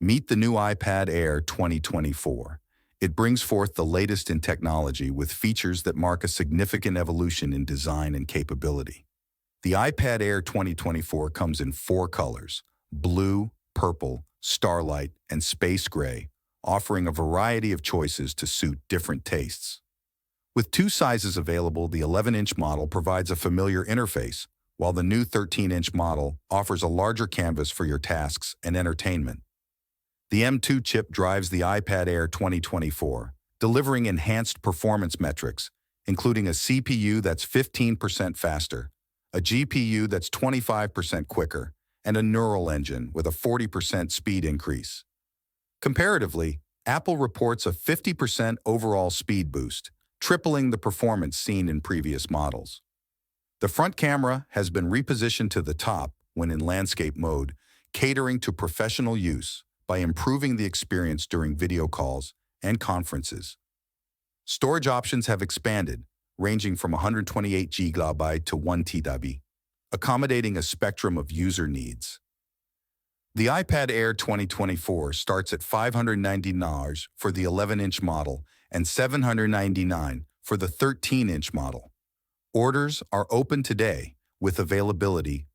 Meet the new iPad Air 2024. It brings forth the latest in technology with features that mark a significant evolution in design and capability. The iPad Air 2024 comes in four colors: blue, purple, starlight, and space gray, offering a variety of choices to suit different tastes. With two sizes available, the 11-inch model provides a familiar interface, while the new 13-inch model offers a larger canvas for your tasks and entertainment. The M2 chip drives the iPad Air 2024, delivering enhanced performance metrics, including a CPU that's 15% faster, a GPU that's 25% quicker, and a neural engine with a 40% speed increase. Comparatively, Apple reports a 50% overall speed boost, tripling the performance seen in previous models. The front camera has been repositioned to the top when in landscape mode, catering to professional use by improving the experience during video calls and conferences. Storage options have expanded, ranging from 128 GB to 1 TB, accommodating a spectrum of user needs. The iPad Air 2024 starts at $599 for the 11-inch model and $799 for the 13-inch model. Orders are open today, with availability